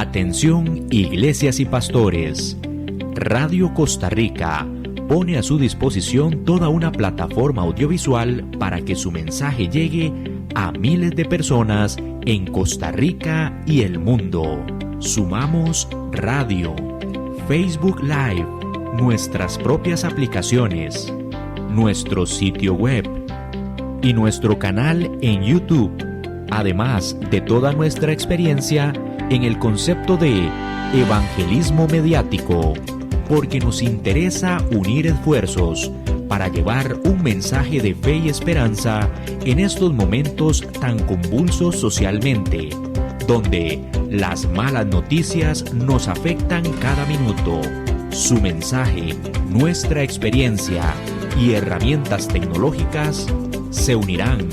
Atención, iglesias y pastores. Radio Costa Rica pone a su disposición toda una plataforma audiovisual para que su mensaje llegue a miles de personas en Costa Rica y el mundo. Sumamos radio, Facebook Live, nuestras propias aplicaciones, nuestro sitio web y nuestro canal en YouTube, además de toda nuestra experiencia en el concepto de evangelismo mediático, porque nos interesa unir esfuerzos para llevar un mensaje de fe y esperanza en estos momentos tan convulsos socialmente, donde las malas noticias nos afectan cada minuto. Su mensaje, nuestra experiencia y herramientas tecnológicas se unirán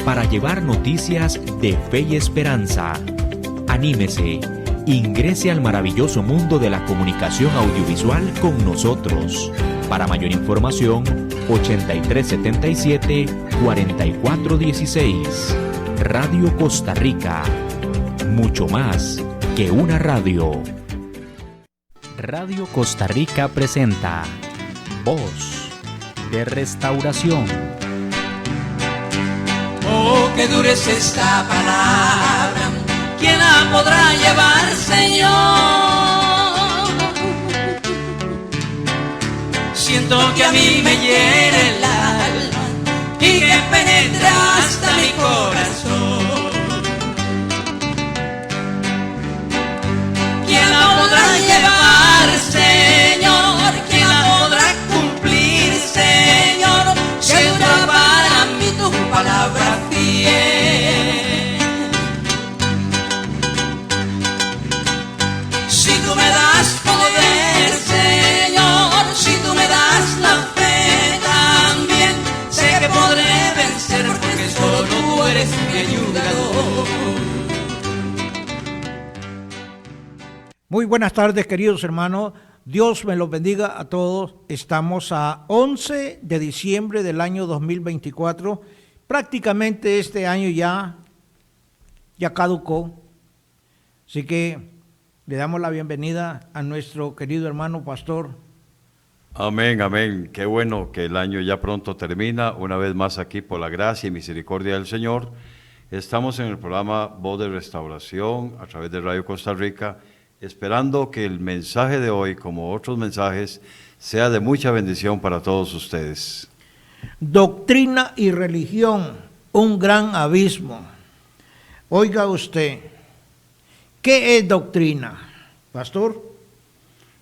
para llevar noticias de fe y esperanza. Anímese, ingrese al maravilloso mundo de la comunicación audiovisual con nosotros. Para mayor información, 8377-4416. Radio Costa Rica. Mucho más que una radio. Radio Costa Rica presenta Voz de Restauración. Oh, qué dura es esta palabra, ¿quién la podrá llevar, Señor? Siento que a mí me hiere el alma y que penetra hasta mi corazón. ¿Quién la podrá llevar, Señor? ¿Quién la podrá cumplir, Señor? Que dura para mí tu palabra fiel. Si tú me das poder, Señor, si tú me das la fe también, sé que podré vencer porque solo tú eres mi ayudador. Muy buenas tardes, queridos hermanos. Dios me los bendiga a todos. Estamos a 11 de diciembre del año 2024. Prácticamente este año ya caducó. Así que le damos la bienvenida a nuestro querido hermano pastor. Amén, amén. Qué bueno que el año ya pronto termina. Una vez más aquí por la gracia y misericordia del Señor. Estamos en el programa Voz de Restauración a través de Radio Costa Rica, esperando que el mensaje de hoy, como otros mensajes, sea de mucha bendición para todos ustedes. Doctrina y religión, un gran abismo. Oiga usted, ¿qué es doctrina, pastor?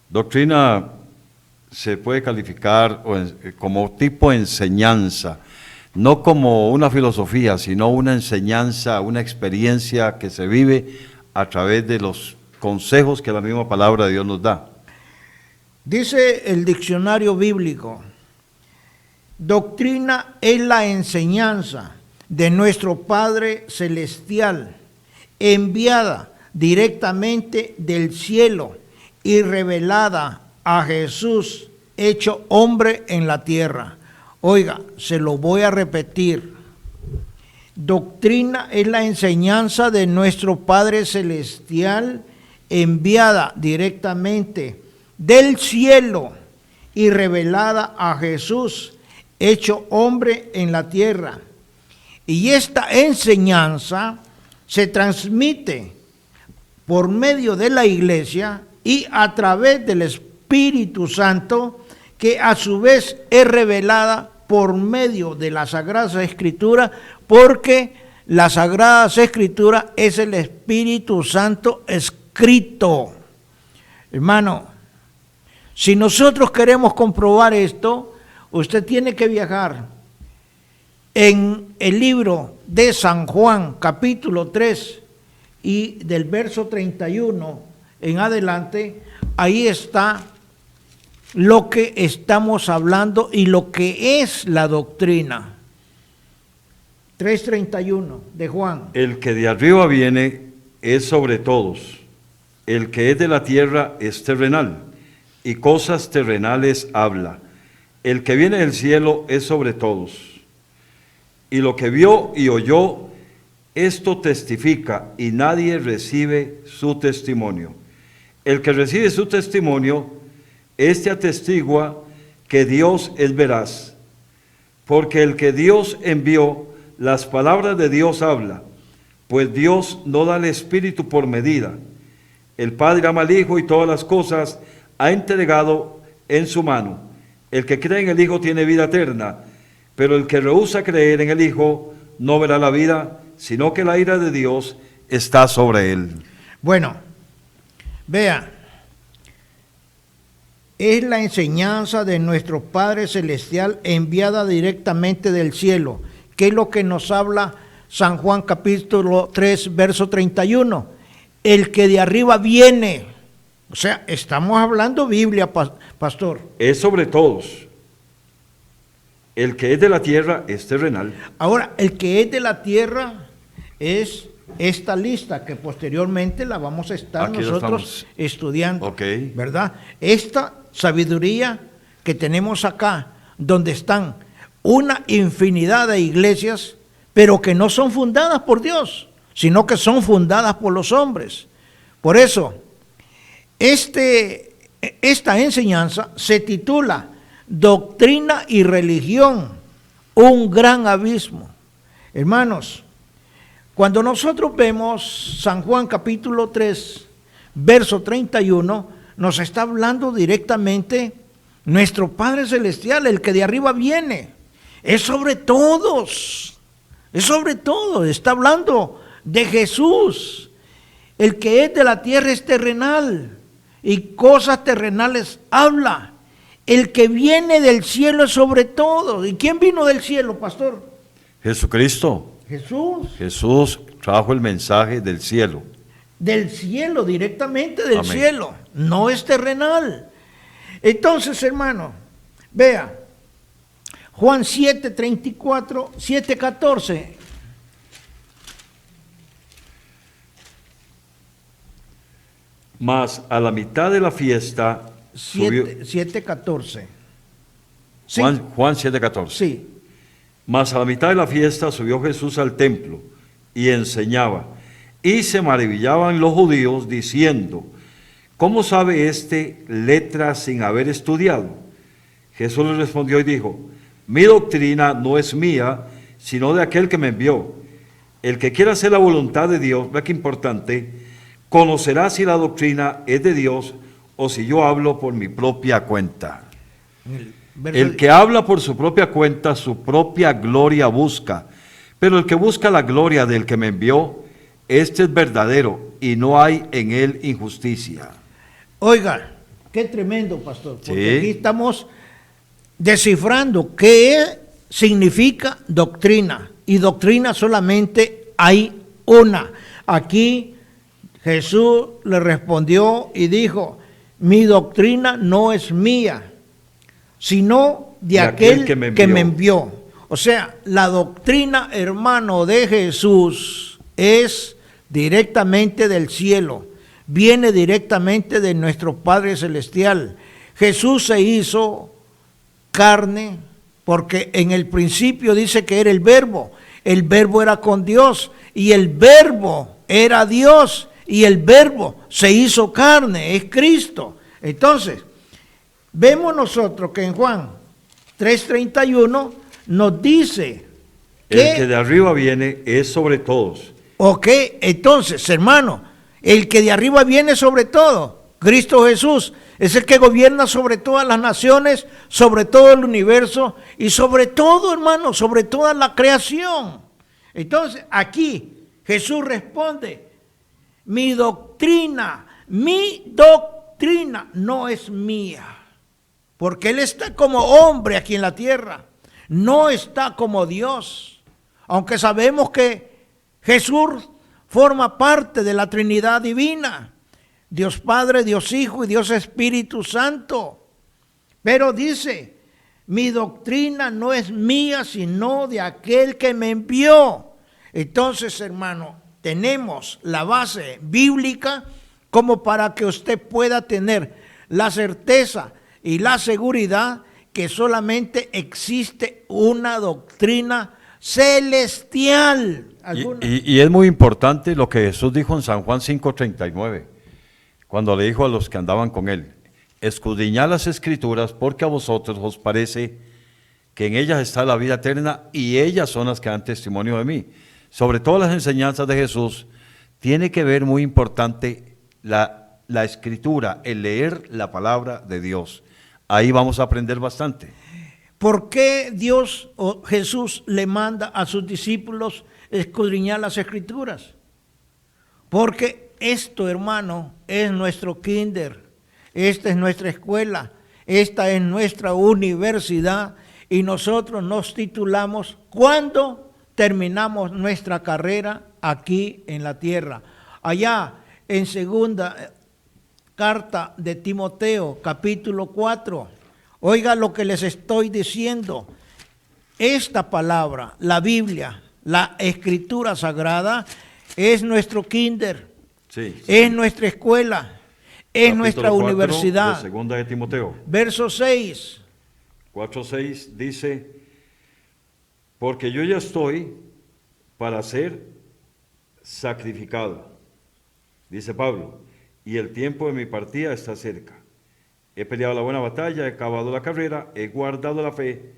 Doctrina se puede calificar como tipo enseñanza, no como una filosofía, sino una enseñanza, una experiencia que se vive a través de los consejos que la misma palabra de Dios nos da. Dice el diccionario bíblico, doctrina es la enseñanza de nuestro Padre Celestial, enviada directamente del cielo y revelada a Jesús, hecho hombre en la tierra. Oiga, se lo voy a repetir. Doctrina es la enseñanza de nuestro Padre Celestial, enviada directamente del cielo y revelada a Jesús, hecho hombre en la tierra. Y esta enseñanza se transmite por medio de la iglesia y a través del Espíritu Santo, que a su vez es revelada por medio de las Sagradas Escrituras, porque las Sagradas Escrituras es el Espíritu Santo escrito. Hermano, si nosotros queremos comprobar esto, usted tiene que viajar en el libro de San Juan, capítulo 3, y del verso 31 en adelante. Ahí está lo que estamos hablando y lo que es la doctrina. 3:31 de Juan. El que de arriba viene es sobre todos. El que es de la tierra es terrenal, y cosas terrenales habla. El que viene del cielo es sobre todos. Y lo que vio y oyó, Esto testifica y nadie recibe su testimonio. El que recibe su testimonio, este atestigua que Dios es veraz, porque el que Dios envió, las palabras de Dios habla, pues Dios no da el Espíritu por medida. El Padre ama al Hijo y todas las cosas ha entregado en su mano. El que cree en el Hijo tiene vida eterna, pero el que rehúsa creer en el Hijo no verá la vida, sino que la ira de Dios está sobre él. Bueno, vea, es la enseñanza de nuestro Padre Celestial enviada directamente del cielo, que es lo que nos habla San Juan capítulo 3, verso 31. El que de arriba viene, o sea, estamos hablando Biblia, pastor. Es sobre todos. El que es de la tierra es terrenal. Ahora, el que es de la tierra es esta lista que posteriormente la vamos a estar Aquí nosotros estudiando, Ok. ¿verdad? Esta sabiduría que tenemos acá, donde están una infinidad de iglesias, pero que no son fundadas por Dios, sino que son fundadas por los hombres. Por eso, esta enseñanza se titula Doctrina y Religión, un gran abismo. Hermanos, cuando nosotros vemos San Juan capítulo 3, verso 31, nos está hablando directamente nuestro Padre Celestial, el que de arriba viene. Es sobre todos, está hablando de Jesús. El que es de la tierra es terrenal y cosas terrenales habla. El que viene del cielo es sobre todo. ¿Y quién vino del cielo, pastor? Jesucristo. Jesús. Jesús trajo el mensaje del cielo. Del cielo, directamente del Amén. cielo. No es terrenal. Entonces, hermano, vea, Juan 7:34, 7:14. Mas a la mitad de la fiesta subió 7:14. Sí, Juan 7:14. sí. Mas a la mitad de la fiesta subió Jesús al templo y enseñaba. Y se maravillaban los judíos diciendo, ¿cómo sabe este letras sin haber estudiado? Jesús les respondió y dijo, mi doctrina no es mía, sino de aquel que me envió. El que quiera hacer la voluntad de Dios, vea qué importante, conocerá si la doctrina es de Dios o si yo hablo por mi propia cuenta. El que habla por su propia cuenta, su propia gloria busca. Pero el que busca la gloria del que me envió, este es verdadero y no hay en él injusticia. Oiga, qué tremendo, pastor, porque Sí. aquí estamos descifrando qué significa doctrina. Y doctrina solamente hay una. Aquí Jesús le respondió y dijo, mi doctrina no es mía, sino de aquel que me envió. O sea, la doctrina, hermano, de Jesús es directamente del cielo, viene directamente de nuestro Padre Celestial. Jesús se hizo carne porque en el principio dice que era el verbo era con Dios y el verbo era Dios y el verbo se hizo carne, es Cristo. Entonces, vemos nosotros que en Juan 3:31 nos dice El que de arriba viene es sobre todos. Ok, entonces, hermano, el que de arriba viene sobre todo, Cristo Jesús, es el que gobierna sobre todas las naciones, sobre todo el universo y sobre todo, hermano, sobre toda la creación. Entonces, aquí Jesús responde, mi doctrina no es mía, porque Él está como hombre aquí en la tierra, no está como Dios, aunque sabemos que Jesús forma parte de la Trinidad divina, Dios Padre, Dios Hijo y Dios Espíritu Santo. Pero dice, mi doctrina no es mía, sino de aquel que me envió. Entonces, hermano, tenemos la base bíblica como para que usted pueda tener la certeza y la seguridad que solamente existe una doctrina celestial. ¿Alguna? Y es muy importante lo que Jesús dijo en San Juan 5:39, cuando le dijo a los que andaban con él: escudriñad las Escrituras, porque a vosotros os parece que en ellas está la vida eterna, y ellas son las que dan testimonio de mí. Sobre todas las enseñanzas de Jesús, tiene que ver muy importante la Escritura, el leer la palabra de Dios. Ahí vamos a aprender bastante. ¿Por qué Dios o Jesús le manda a sus discípulos escudriñar las Escrituras? Porque esto, hermano, es nuestro kinder, esta es nuestra escuela, esta es nuestra universidad, y nosotros nos titulamos cuando terminamos nuestra carrera aquí en la tierra. Allá en segunda carta de Timoteo, capítulo 4, oiga lo que les estoy diciendo. Esta palabra, la Biblia, la Escritura Sagrada, es nuestro kinder, Sí. es nuestra escuela, es Capítulo nuestra 4 universidad. de segunda de Timoteo. Verso 6. 4:6 dice: porque yo ya estoy para ser sacrificado, dice Pablo, y el tiempo de mi partida está cerca. He peleado la buena batalla, he acabado la carrera, he guardado la fe.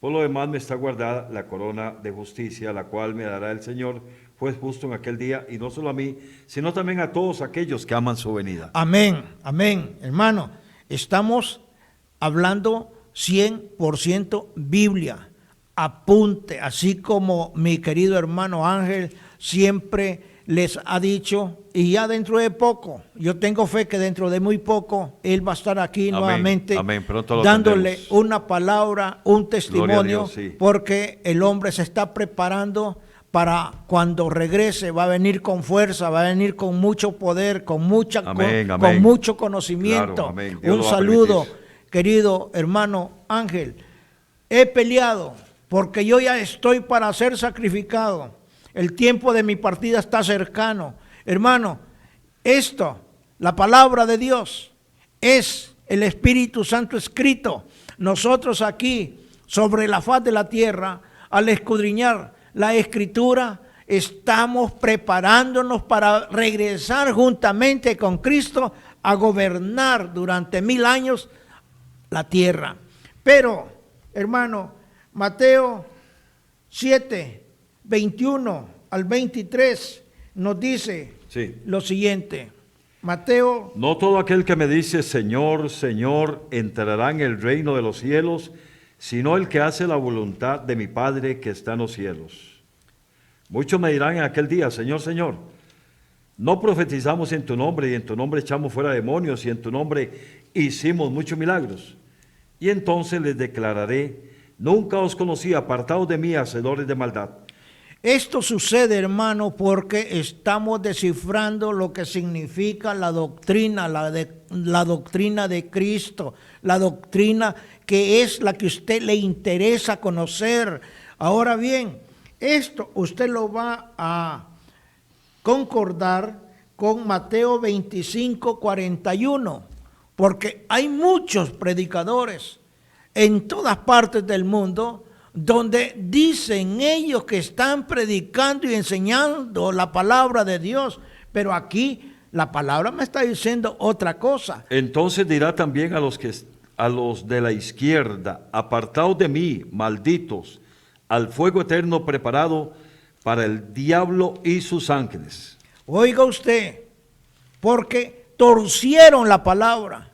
Por lo demás me está guardada la corona de justicia, la cual me dará el Señor, juez justo en aquel día, y no solo a mí, sino también a todos aquellos que aman su venida. Amén, amén. Hermano, estamos hablando 100% Biblia. Apunte, así como mi querido hermano Ángel siempre les ha dicho, y ya dentro de poco, yo tengo fe que dentro de muy poco, él va a estar aquí Amén, nuevamente, amén. Pronto lo dándole tendremos. una palabra, un testimonio, Dios, sí. porque el hombre se está preparando para cuando regrese, va a venir con fuerza, va a venir con mucho poder, con mucha Amén, con amén. mucho conocimiento. Claro, amén. Dios Un lo va a saludo, permitir. querido hermano Ángel. He peleado porque yo ya estoy para ser sacrificado. El tiempo de mi partida está cercano. Hermano, esto, la palabra de Dios, es el Espíritu Santo escrito. Nosotros aquí, sobre la faz de la tierra, al escudriñar la Escritura, estamos preparándonos para regresar juntamente con Cristo a gobernar durante 1000 años la tierra. Pero, hermano, Mateo 7, 21 al 23 nos dice Sí. lo siguiente. Mateo, No todo aquel que me dice Señor, Señor, entrará en el reino de los cielos, sino el que hace la voluntad de mi Padre que está en los cielos. Muchos me dirán en aquel día: Señor, Señor, no profetizamos en tu nombre, y en tu nombre echamos fuera demonios, y en tu nombre hicimos muchos milagros. Y entonces les declararé: nunca os conocí, apartados de mí, hacedores de maldad. esto sucede, hermano, porque estamos descifrando lo que significa la doctrina, la doctrina de Cristo, la doctrina que es la que a usted le interesa conocer. Ahora bien, esto usted lo va a concordar con Mateo 25, 41, porque hay muchos predicadores en todas partes del mundo donde dicen ellos que están predicando y enseñando la palabra de Dios, pero aquí la palabra me está diciendo otra cosa. Entonces dirá también a los de la izquierda: apartaos de mí, malditos, al fuego eterno preparado para el diablo y sus ángeles. Oiga usted, porque torcieron la palabra,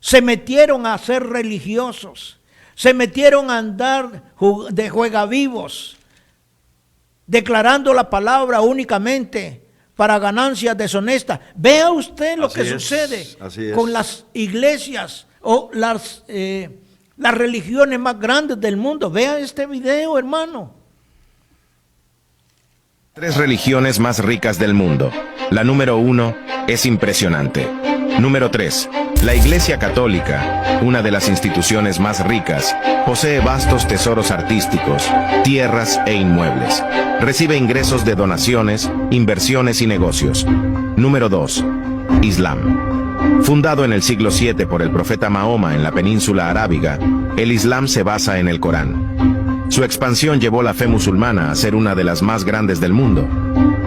se metieron a ser religiosos, se metieron a andar de juegavivos, declarando la palabra únicamente para ganancias deshonestas. Vea usted lo Así que es, sucede así es. con las iglesias o las religiones más grandes del mundo. Vea este video, hermano. 3 religiones más ricas del mundo. La número 1 es impresionante. Número 3. La Iglesia Católica, una de las instituciones más ricas, posee vastos tesoros artísticos, tierras e inmuebles. Recibe ingresos de donaciones, inversiones y negocios. Número 2. Islam. Fundado en el siglo VII por el profeta Mahoma en la península arábiga, el Islam se basa en el Corán. Su expansión llevó la fe musulmana a ser una de las más grandes del mundo.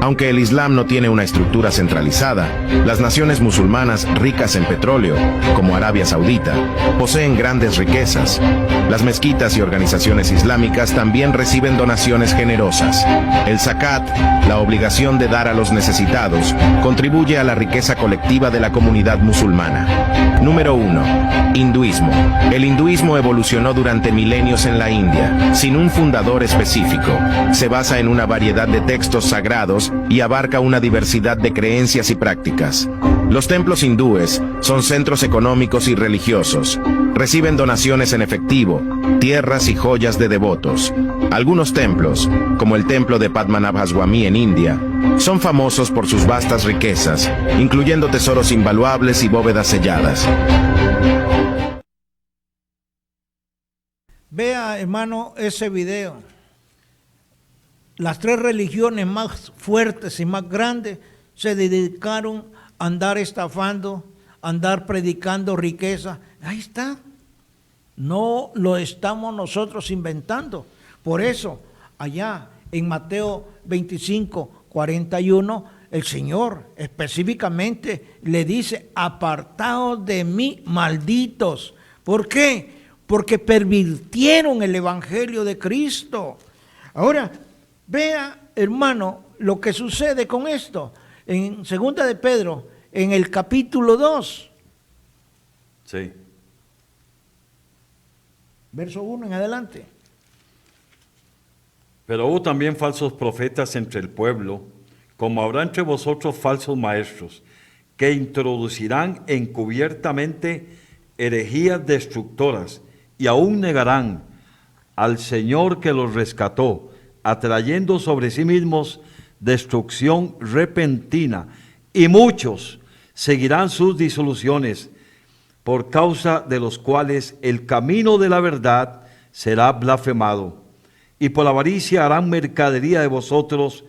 Aunque el Islam no tiene una estructura centralizada, las naciones musulmanas ricas en petróleo, como Arabia Saudita, poseen grandes riquezas. Las mezquitas y organizaciones islámicas también reciben donaciones generosas. El zakat, la obligación de dar a los necesitados, contribuye a la riqueza colectiva de la comunidad musulmana. Número 1. Hinduismo. El hinduismo evolucionó durante milenios en la India, sin un fundador específico. Se basa en una variedad de textos sagrados y abarca una diversidad de creencias y prácticas. Los templos hindúes son centros económicos y religiosos. Reciben donaciones en efectivo, tierras y joyas de devotos. Algunos templos, como el templo de Padmanabhaswamy en India, son famosos por sus vastas riquezas, incluyendo tesoros invaluables y bóvedas selladas. Vea, hermano, ese video. Las tres religiones más fuertes y más grandes se dedicaron a andar estafando, a andar predicando riqueza. Ahí está. No lo estamos nosotros inventando. Por eso, allá en Mateo 25, 41, el Señor específicamente le dice: apartaos de mí, malditos. ¿Por qué? Porque pervirtieron el evangelio de Cristo. Ahora, vea, hermano, lo que sucede con esto. En 2 de Pedro, en el capítulo 2. Sí. Verso 1 en adelante. Pero hubo también falsos profetas entre el pueblo, como habrá entre vosotros falsos maestros, que introducirán encubiertamente herejías destructoras, y aún negarán al Señor que los rescató, atrayendo sobre sí mismos destrucción repentina, y muchos seguirán sus disoluciones, por causa de los cuales el camino de la verdad será blasfemado, y por la avaricia harán mercadería de vosotros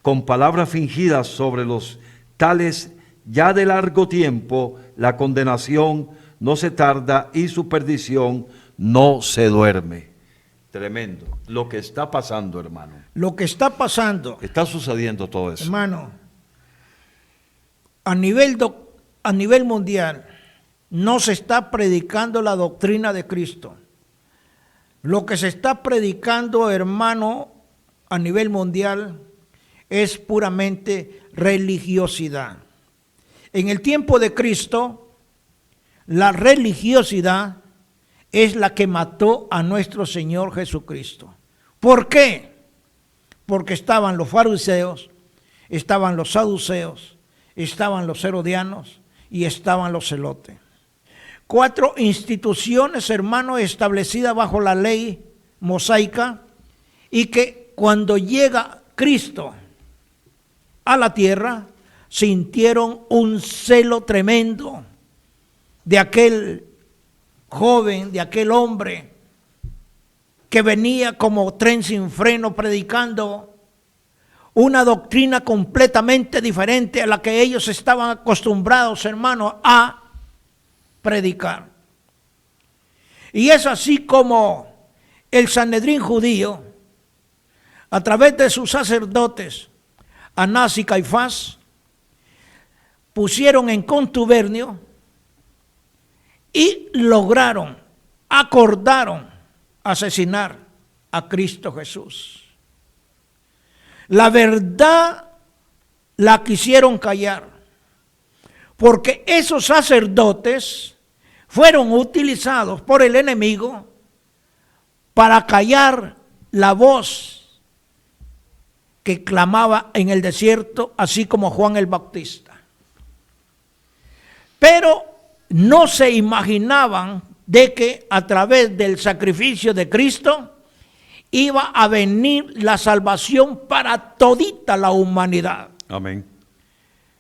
con palabras fingidas. Sobre los tales ya de largo tiempo la condenación no se tarda y su perdición no se duerme. Tremendo. Lo que está pasando, hermano. Lo que está pasando. Está sucediendo todo eso. Hermano, a nivel mundial no se está predicando la doctrina de Cristo. Lo que se está predicando, hermano, a nivel mundial es puramente religiosidad. En el tiempo de Cristo, la religiosidad es la que mató a nuestro Señor Jesucristo. ¿Por qué? Porque estaban los fariseos, estaban los saduceos, estaban los herodianos y estaban los celotes. 4 instituciones, hermanos, establecidas bajo la ley mosaica, y que cuando llega Cristo a la tierra, sintieron un celo tremendo de aquel joven, de aquel hombre que venía como tren sin freno predicando una doctrina completamente diferente a la que ellos estaban acostumbrados, hermanos, a predicar. Y es así como el Sanedrín judío, a través de sus sacerdotes, Anás y Caifás, pusieron en contubernio y acordaron asesinar a Cristo Jesús. La verdad la quisieron callar, porque esos sacerdotes fueron utilizados por el enemigo para callar la voz que clamaba en el desierto, así como Juan el Bautista. Pero no se imaginaban de que a través del sacrificio de Cristo iba a venir la salvación para todita la humanidad. Amén.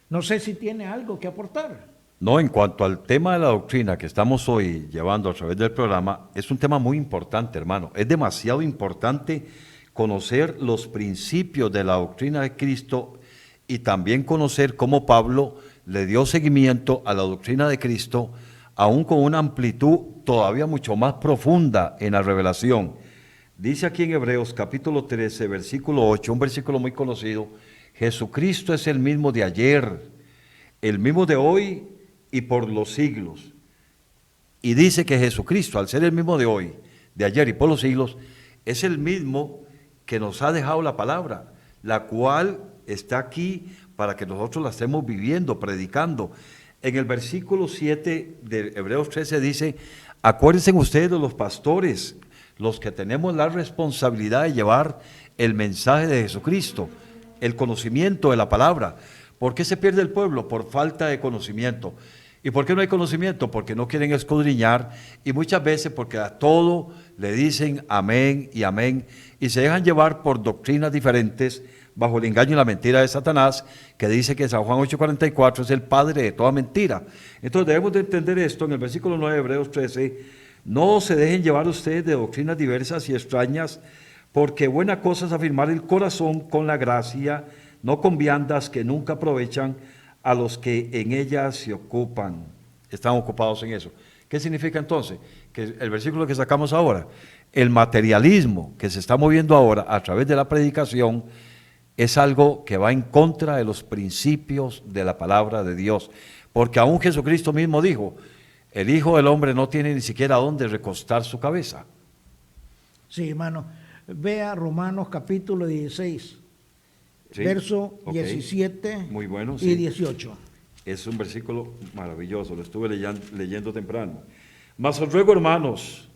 No sé si tiene algo que aportar. No, en cuanto al tema de la doctrina que estamos hoy llevando a través del programa, es un tema muy importante, hermano. Es demasiado importante conocer los principios de la doctrina de Cristo y también conocer cómo Pablo le dio seguimiento a la doctrina de Cristo, aún con una amplitud todavía mucho más profunda en la revelación. Dice aquí en Hebreos capítulo 13, versículo 8, un versículo muy conocido: Jesucristo es el mismo de ayer, el mismo de hoy y por los siglos. Y dice que Jesucristo, al ser el mismo de hoy, de ayer y por los siglos, es el mismo que nos ha dejado la palabra, la cual está aquí para que nosotros la estemos viviendo, predicando. En el versículo 7 de Hebreos 13 dice: acuérdense ustedes de los pastores, los que tenemos la responsabilidad de llevar el mensaje de Jesucristo, el conocimiento de la palabra. ¿Por qué se pierde el pueblo? Por falta de conocimiento. ¿Y por qué no hay conocimiento? Porque no quieren escudriñar, y muchas veces porque a todo le dicen amén y amén, y se dejan llevar por doctrinas diferentes bajo el engaño y la mentira de Satanás, que dice que San Juan 8:44 es el padre de toda mentira. Entonces debemos de entender esto en el versículo 9 de Hebreos 13: no se dejen llevar ustedes de doctrinas diversas y extrañas, porque buena cosa es afirmar el corazón con la gracia, no con viandas que nunca aprovechan a los que en ellas se ocupan. Están ocupados en eso. ¿Qué significa entonces? Que el versículo que sacamos ahora, el materialismo que se está moviendo ahora a través de la predicación, es algo que va en contra de los principios de la palabra de Dios. Porque aún Jesucristo mismo dijo: el Hijo del Hombre no tiene ni siquiera dónde recostar su cabeza. Sí, hermano. Vea Romanos capítulo 16, ¿Sí? verso Ok. 17 Muy bueno, y sí. 18. Es un versículo maravilloso, lo estuve leyendo temprano. Mas os ruego, hermanos,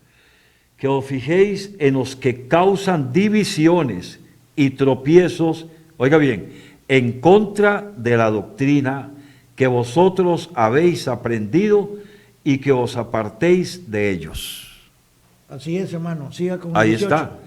que os fijéis en los que causan divisiones y tropiezos, oiga bien, en contra de la doctrina que vosotros habéis aprendido, y que os apartéis de ellos. Así es, hermano. Siga con el Ahí 18. está.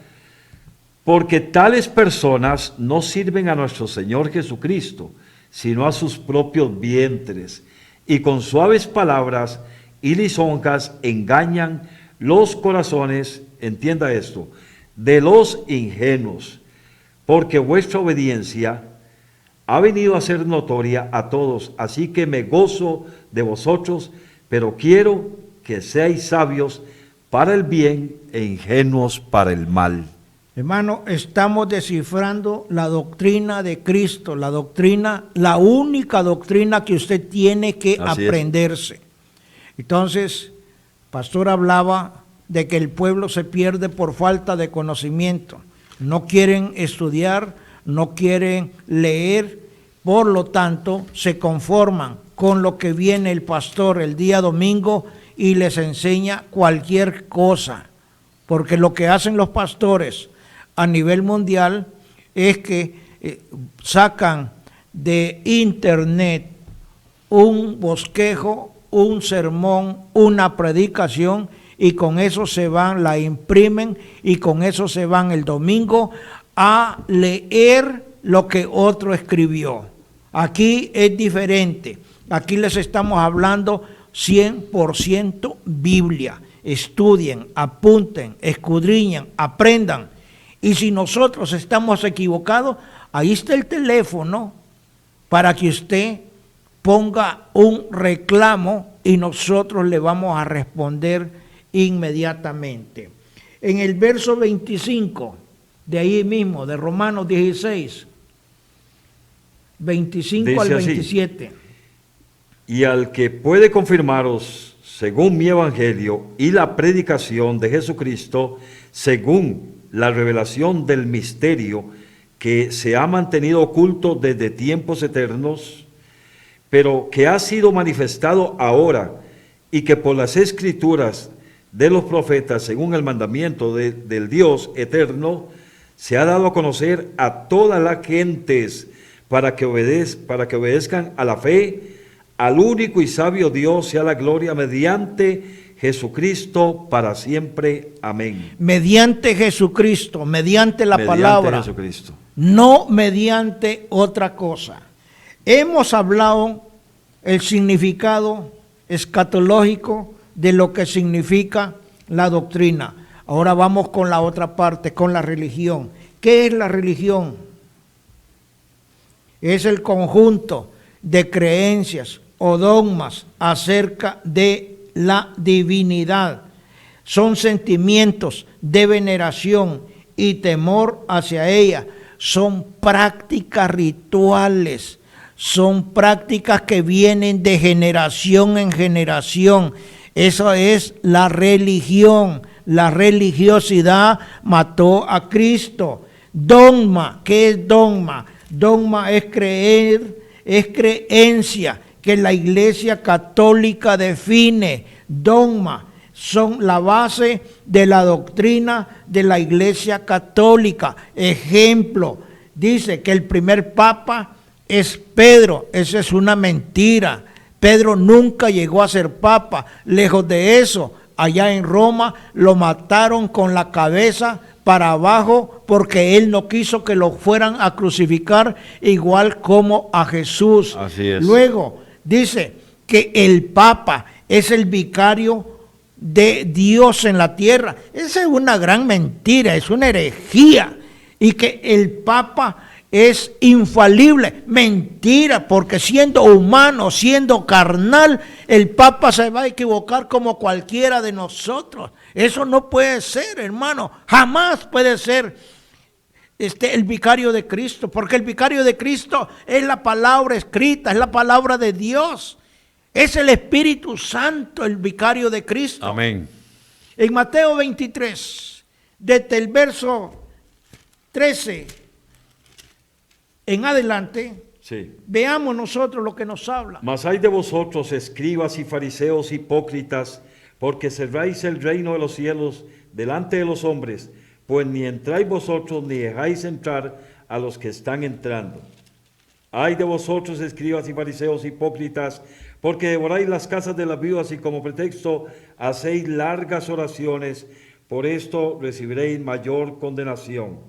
Porque tales personas no sirven a nuestro Señor Jesucristo, sino a sus propios vientres, y con suaves palabras y lisonjas engañan los corazones, entienda esto, de los ingenuos, porque vuestra obediencia ha venido a ser notoria a todos, así que me gozo de vosotros, pero quiero que seáis sabios para el bien e ingenuos para el mal. Hermano, estamos descifrando la doctrina de Cristo, la doctrina, la única doctrina que usted tiene que Así aprenderse. Entonces, pastor hablaba de que el pueblo se pierde por falta de conocimiento. No quieren estudiar, no quieren leer, por lo tanto, se conforman con lo que viene el pastor el día domingo y les enseña cualquier cosa, porque lo que hacen los pastores a nivel mundial es que sacan de internet un bosquejo, un sermón, una predicación, y con eso se van, la imprimen, y con eso se van el domingo a leer lo que otro escribió. Aquí es diferente. Aquí les estamos hablando 100% Biblia. Estudien, apunten, escudriñen, aprendan. Y si nosotros estamos equivocados, ahí está el teléfono para que usted ponga un reclamo y nosotros le vamos a responder inmediatamente. En el verso 25, de ahí mismo, de Romanos 16, 25 Dice al así: 27. Y al que puede confirmaros según mi evangelio y la predicación de Jesucristo, según la revelación del misterio que se ha mantenido oculto desde tiempos eternos, pero que ha sido manifestado ahora, y que por las escrituras de los profetas, según el mandamiento del Dios eterno, se ha dado a conocer a todas las gentes, para que obedezcan a la fe. Al único y sabio Dios sea la gloria mediante Jesucristo para siempre. Amén. Mediante Jesucristo, mediante la palabra, Jesucristo. no mediante otra cosa. Hemos hablado el significado escatológico de lo que significa la doctrina. Ahora vamos con la otra parte, con la religión. ¿Qué es la religión? Es el conjunto de creencias o dogmas acerca de la divinidad, son sentimientos de veneración y temor hacia ella, son prácticas rituales, son prácticas que vienen de generación en generación. Eso es la religión. La religiosidad mató a Cristo. Dogma, ¿qué es dogma? Dogma es creer, es creencia que la Iglesia Católica define. Dogma son la base de la doctrina de la Iglesia Católica. Ejemplo, dice que el primer papa es Pedro. Esa es una mentira. Pedro nunca llegó a ser papa. Lejos de eso, allá en Roma lo mataron con la cabeza para abajo porque él no quiso que lo fueran a crucificar igual como a Jesús. Así es. Luego dice que el papa es el vicario de Dios en la tierra. Esa es una gran mentira, es una herejía. Y que el papa es infalible. Mentira, porque siendo humano, siendo carnal, el papa se va a equivocar como cualquiera de nosotros. Eso no puede ser, hermano. Jamás puede ser el vicario de Cristo, porque el vicario de Cristo es la palabra escrita, es la palabra de Dios. Es el Espíritu Santo, el vicario de Cristo. Amén. En Mateo 23, desde el verso 13 en adelante, Sí. veamos nosotros lo que nos habla. Mas hay de vosotros, escribas y fariseos hipócritas, porque cerráis el reino de los cielos delante de los hombres, pues ni entráis vosotros ni dejáis entrar a los que están entrando. Ay de vosotros, escribas y fariseos hipócritas, porque devoráis las casas de las viudas y como pretexto hacéis largas oraciones, por esto recibiréis mayor condenación.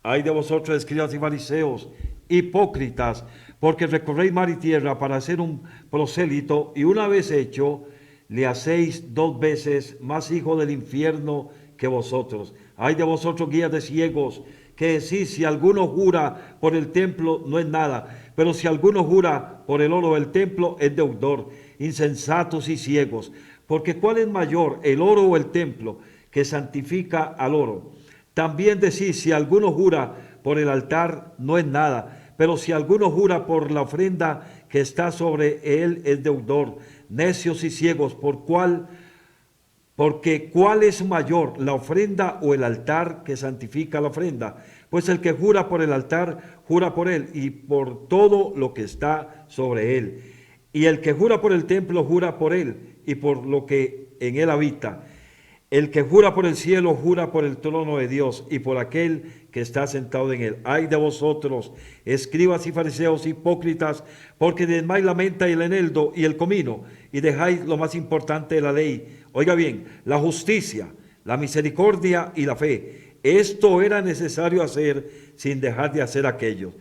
Ay de vosotros, escribas y fariseos hipócritas, porque recorréis mar y tierra para hacer un prosélito, y una vez hecho, le hacéis 2 veces más hijo del infierno que vosotros. Ay de vosotros, guías de ciegos, que decís, si alguno jura por el templo, no es nada, pero si alguno jura por el oro del templo, es deudor. Insensatos y ciegos, porque ¿cuál es mayor, el oro o el templo, que santifica al oro? También decís, si alguno jura por el altar, no es nada, pero si alguno jura por la ofrenda que está sobre él, es deudor. Necios y ciegos, porque ¿cuál es mayor, la ofrenda o el altar que santifica la ofrenda? Pues el que jura por el altar, jura por él y por todo lo que está sobre él. Y el que jura por el templo, jura por él y por lo que en él habita. El que jura por el cielo, jura por el trono de Dios y por aquel que está sentado en él. Ay de vosotros, escribas y fariseos hipócritas, porque desmáis la menta y el eneldo y el comino, y dejáis lo más importante de la ley. Oiga bien, la justicia, la misericordia y la fe. Esto era necesario hacer sin dejar de hacer aquello.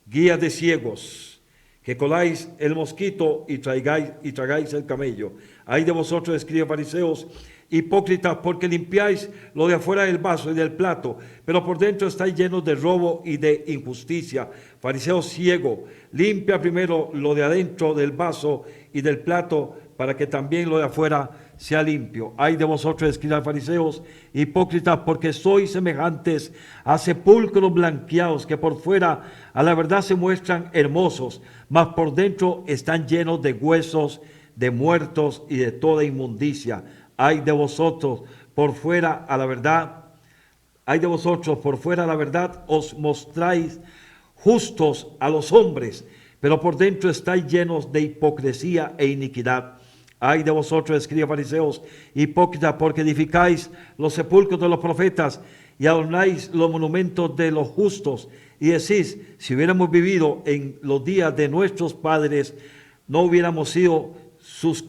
Guías de ciegos, que coláis el mosquito y tragáis el camello. Ay de vosotros, escribas fariseos hipócritas, porque limpiáis lo de afuera del vaso y del plato, pero por dentro estáis llenos de robo y de injusticia. Fariseo ciego, limpia primero lo de adentro del vaso y del plato, para que también lo de afuera sea limpio. Ay de vosotros, escribas fariseos hipócritas, porque sois semejantes a sepulcros blanqueados, que por fuera a la verdad se muestran hermosos, mas por dentro están llenos de huesos, de muertos y de toda inmundicia. Ay de vosotros, por fuera a la verdad, ay de vosotros, por fuera a la verdad os mostráis justos a los hombres, pero por dentro estáis llenos de hipocresía e iniquidad. Ay de vosotros, escribas fariseos hipócritas, porque edificáis los sepulcros de los profetas y adornáis los monumentos de los justos, y decís, si hubiéramos vivido en los días de nuestros padres, no hubiéramos sido sus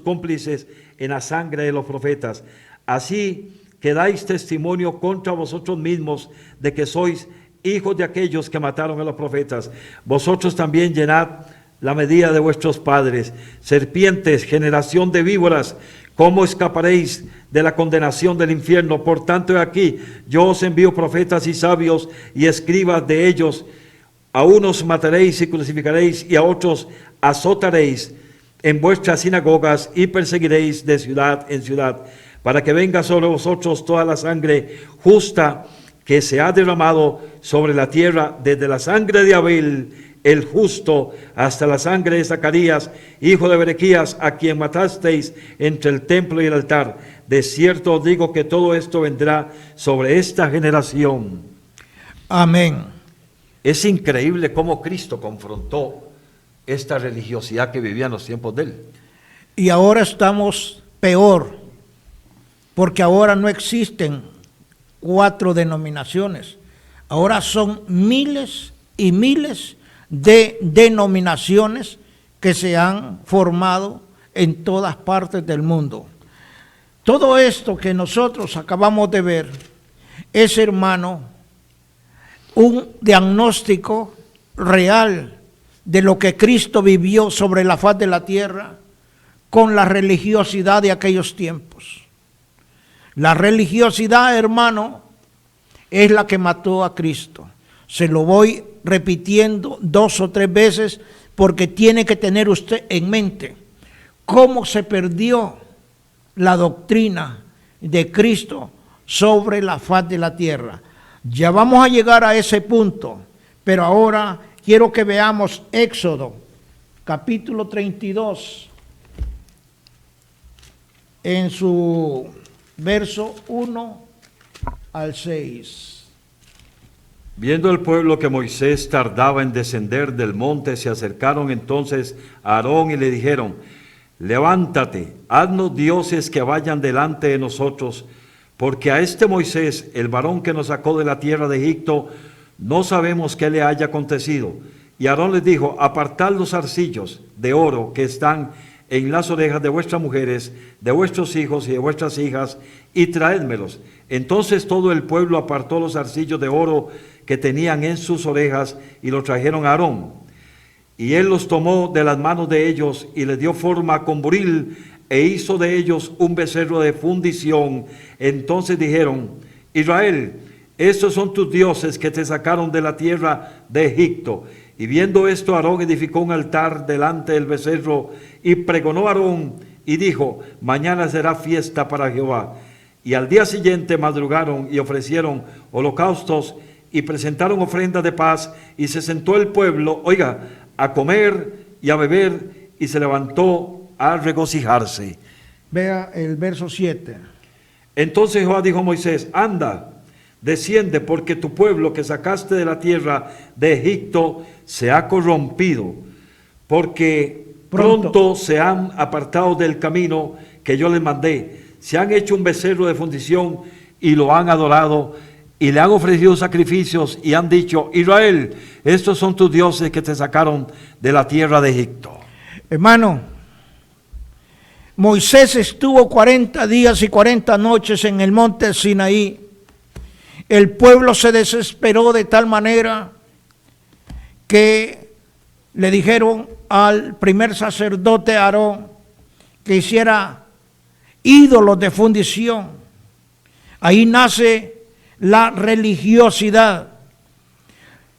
cómplices en la sangre de los profetas. Así que dais testimonio contra vosotros mismos de que sois hijos de aquellos que mataron a los profetas. Vosotros también llenad la medida de vuestros padres. Serpientes, generación de víboras, ¿cómo escaparéis de la condenación del infierno? Por tanto, aquí yo os envío profetas y sabios y escribas de ellos. A unos mataréis y crucificaréis, y a otros azotaréis en vuestras sinagogas y perseguiréis de ciudad en ciudad, para que venga sobre vosotros toda la sangre justa que se ha derramado sobre la tierra, desde la sangre de Abel, el justo, hasta la sangre de Zacarías, hijo de Berequías, a quien matasteis entre el templo y el altar. De cierto os digo que todo esto vendrá sobre esta generación. Amén. Es increíble cómo Cristo confrontó esta religiosidad que vivía en los tiempos de él. Y ahora estamos peor, porque ahora no existen 4 denominaciones. Ahora son miles y miles de denominaciones que se han formado en todas partes del mundo. Todo esto que nosotros acabamos de ver es, hermano, un diagnóstico real de lo que Cristo vivió sobre la faz de la tierra con la religiosidad de aquellos tiempos. La religiosidad, hermano, es la que mató a Cristo. Se lo voy repitiendo 2 o 3 veces porque tiene que tener usted en mente cómo se perdió la doctrina de Cristo sobre la faz de la tierra. Ya vamos a llegar a ese punto, pero ahora quiero que veamos Éxodo, capítulo 32, en su verso 1 al 6. Viendo el pueblo que Moisés tardaba en descender del monte, se acercaron entonces a Aarón y le dijeron: levántate, haznos dioses que vayan delante de nosotros, porque a este Moisés, el varón que nos sacó de la tierra de Egipto, no sabemos qué le haya acontecido. Y Aarón les dijo: apartad los zarcillos de oro que están en las orejas de vuestras mujeres, de vuestros hijos y de vuestras hijas, y traédmelos. Entonces todo el pueblo apartó los zarcillos de oro que tenían en sus orejas y los trajeron a Aarón. Y él los tomó de las manos de ellos y les dio forma con buril e hizo de ellos un becerro de fundición. Entonces dijeron: Israel, estos son tus dioses que te sacaron de la tierra de Egipto. Y viendo esto, Aarón edificó un altar delante del becerro y pregonó a Aarón y dijo: mañana será fiesta para Jehová. Y al día siguiente madrugaron y ofrecieron holocaustos y presentaron ofrendas de paz, y se sentó el pueblo, a comer y a beber, y se levantó a regocijarse. Vea el verso 7. Entonces Jehová dijo a Moisés: anda, desciende, porque tu pueblo que sacaste de la tierra de Egipto se ha corrompido, porque pronto se han apartado del camino que yo les mandé. Se han hecho un becerro de fundición y lo han adorado, y le han ofrecido sacrificios y han dicho: Israel, estos son tus dioses que te sacaron de la tierra de Egipto. Hermano, Moisés estuvo 40 días y 40 noches en el monte Sinaí. El pueblo se desesperó de tal manera que le dijeron al primer sacerdote Aarón que hiciera ídolos de fundición. Ahí nace la religiosidad.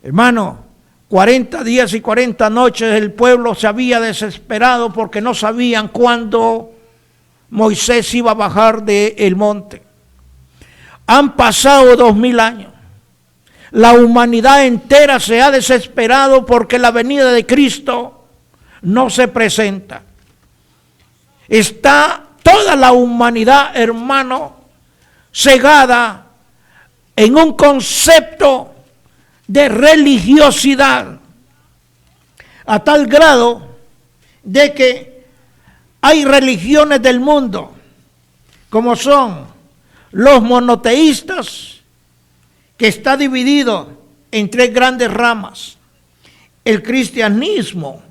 Hermano, 40 días y 40 noches el pueblo se había desesperado porque no sabían cuándo Moisés iba a bajar del monte. Han pasado 2000 años. La humanidad entera se ha desesperado porque la venida de Cristo no se presenta. Está toda la humanidad, hermano, cegada en un concepto de religiosidad, a tal grado de que hay religiones del mundo, como son los monoteístas, que está dividido en 3 grandes ramas: el cristianismo,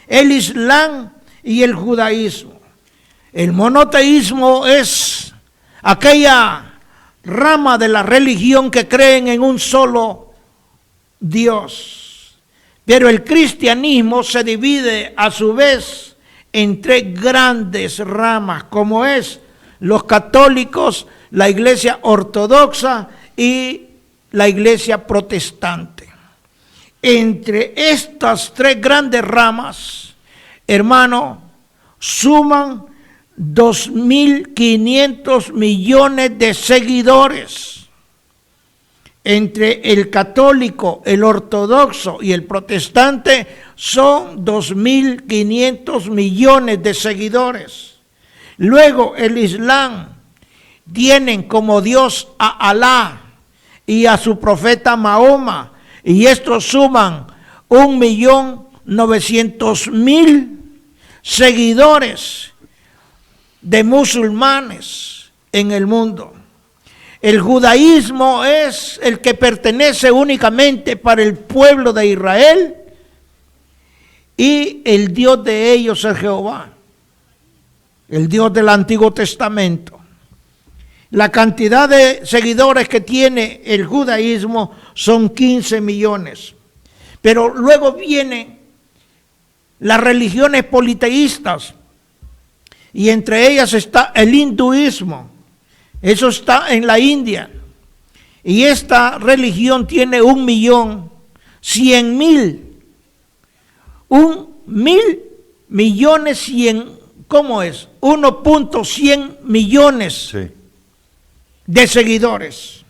el islam y el judaísmo. El monoteísmo es aquella rama de la religión que creen en un solo Dios. Pero el cristianismo se divide a su vez en 3 grandes ramas, como es los católicos, la iglesia ortodoxa y la iglesia protestante. Entre estas 3 grandes ramas, hermano, suman 2.500 millones de seguidores. Entre el católico, el ortodoxo y el protestante son 2.500 millones de seguidores. Luego el Islam tienen como Dios a Alá y a su profeta Mahoma, y estos suman 1.900.000 seguidores de musulmanes en el mundo. El judaísmo es el que pertenece únicamente para el pueblo de Israel, y el Dios de ellos es Jehová, el Dios del Antiguo Testamento. La cantidad de seguidores que tiene el judaísmo son 15 millones. Pero luego vienen las religiones politeístas, y entre ellas está el hinduismo. Eso está en la India. Y esta religión tiene 1.100.000. 1.100.000, ¿cómo es? 1.100 millones Sí. de seguidores.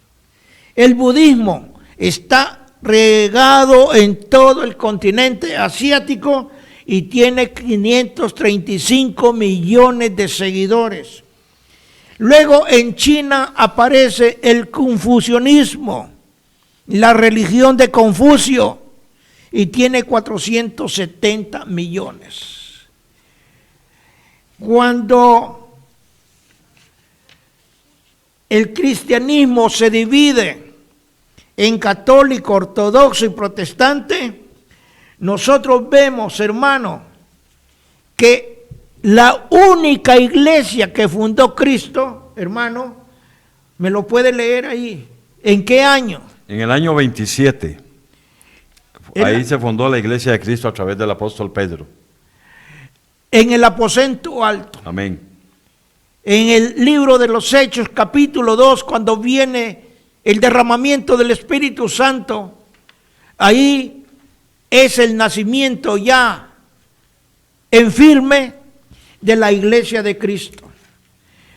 El budismo está regado en todo el continente asiático y tiene 535 millones de seguidores. Luego en China aparece el confucianismo, la religión de Confucio, y tiene 470 millones. Cuando el cristianismo se divide en católico, ortodoxo y protestante, nosotros vemos, hermano, que la única iglesia que fundó Cristo, hermano, me lo puede leer ahí, ¿en qué año? En el año 27. Ahí se fundó la Iglesia de Cristo a través del apóstol Pedro. En el aposento alto. Amén. En el libro de los Hechos, capítulo 2, cuando viene el derramamiento del Espíritu Santo, ahí es el nacimiento ya en firme de la Iglesia de Cristo.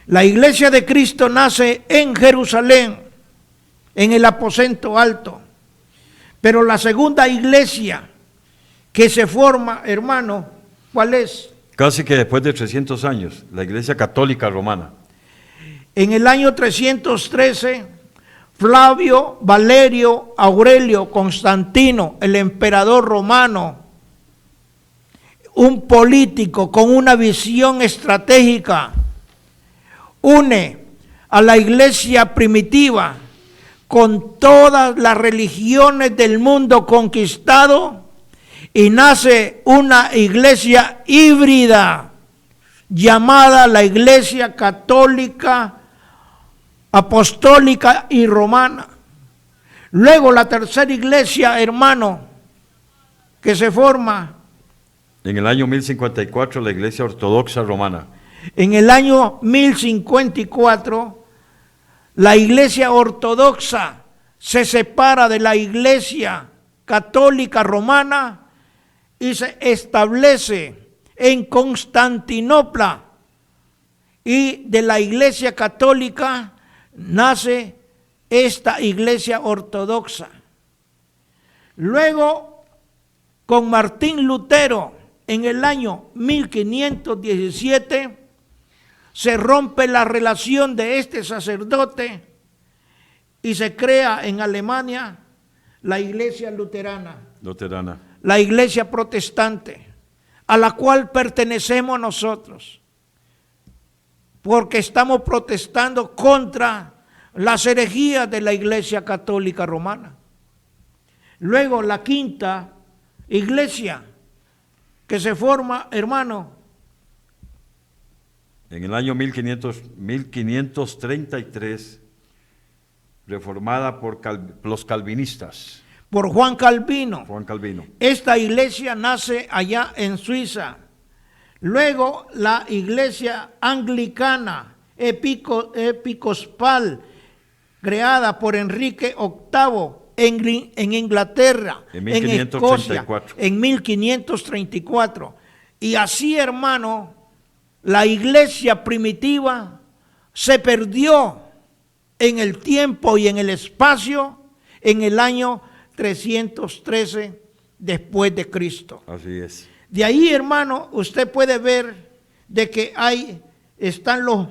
La Iglesia de Cristo nace en Jerusalén, en el aposento alto. Pero la segunda iglesia que se forma, hermano, ¿cuál es? Casi que después de 300 años, la Iglesia Católica Romana. En el año 313, Flavio, Valerio, Aurelio, Constantino, el emperador romano, un político con una visión estratégica, une a la iglesia primitiva con todas las religiones del mundo conquistado, y nace una iglesia híbrida llamada la Iglesia Católica, Apostólica y Romana. Luego la tercera iglesia, hermano, que se forma En el año 1054, la Iglesia Ortodoxa Romana. en el año 1054, la Iglesia Ortodoxa se separa de la Iglesia Católica Romana y se establece en Constantinopla, y de la Iglesia Católica nace esta Iglesia Ortodoxa. Luego, con Martín Lutero, en el año 1517, se rompe la relación de este sacerdote y se crea en Alemania la Iglesia Luterana, la Iglesia Protestante, a la cual pertenecemos nosotros, porque estamos protestando contra las herejías de la Iglesia Católica Romana. Luego la quinta iglesia que se forma, hermano, en el año 1533, reformada por los calvinistas. por Juan Calvino. Juan Calvino. Esta iglesia nace allá en Suiza. Luego la iglesia anglicana episcopal, creada por Enrique VIII en Inglaterra, En en 1534. Escocia, en 1534. Y así, hermano, la iglesia primitiva se perdió en el tiempo y en el espacio en el año 313 después de Cristo. Así es. De ahí, hermano, usted puede ver de que están los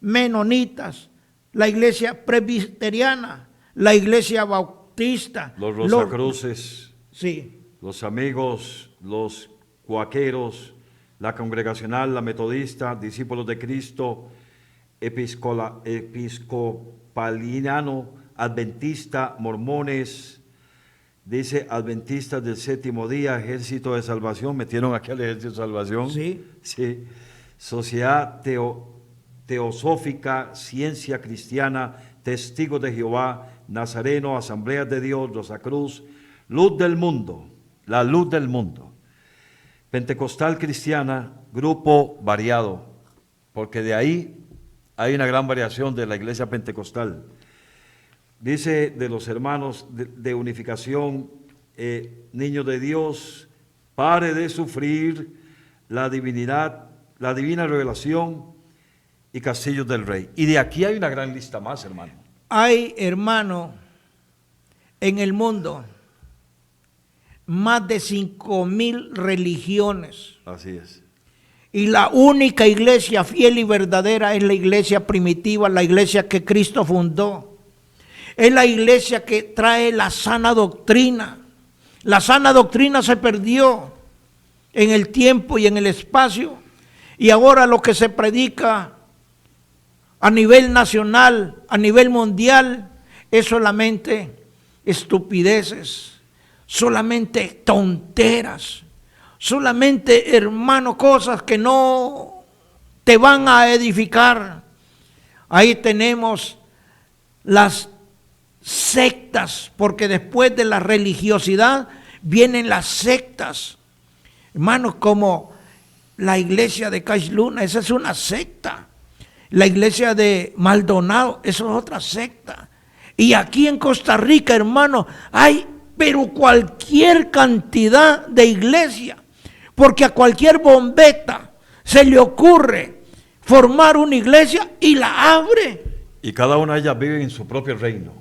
menonitas, la iglesia presbiteriana, la iglesia bautista, Los Rosacruces, sí, los amigos, los cuaqueros, la congregacional, la metodista, discípulos de Cristo, episcopaliano, adventista, mormones, dice adventistas del séptimo día, ejército de salvación, metieron aquí al ejército de salvación. sí. Sí. Sociedad teosófica, ciencia cristiana, testigos de Jehová, nazareno, asambleas de Dios, Rosacruz, luz del mundo, la luz del mundo. Pentecostal cristiana, grupo variado, porque de ahí hay una gran variación de la iglesia pentecostal. Dice de los hermanos de unificación, niños de Dios, pare de sufrir la divinidad, la divina revelación y castillos del rey. Y de aquí hay una gran lista más, hermano. Hay, hermano, en el mundo más de 5,000 religiones. Así es. Y la única iglesia fiel y verdadera es la iglesia primitiva, la iglesia que Cristo fundó. Es la iglesia que trae la sana doctrina. La sana doctrina se perdió en el tiempo y en el espacio. Y ahora lo que se predica a nivel nacional, a nivel mundial, es solamente estupideces, solamente tonteras, solamente, hermano, cosas que no te van a edificar. Ahí tenemos las sectas, porque después de la religiosidad vienen las sectas. Hermanos, como la iglesia de Caixluna, esa es una secta. La iglesia de Maldonado, eso es otra secta. Y aquí en Costa Rica, hermano, hay pero cualquier cantidad de iglesia, porque a cualquier bombeta se le ocurre formar una iglesia y la abre. Y cada una de ellas vive en su propio reino.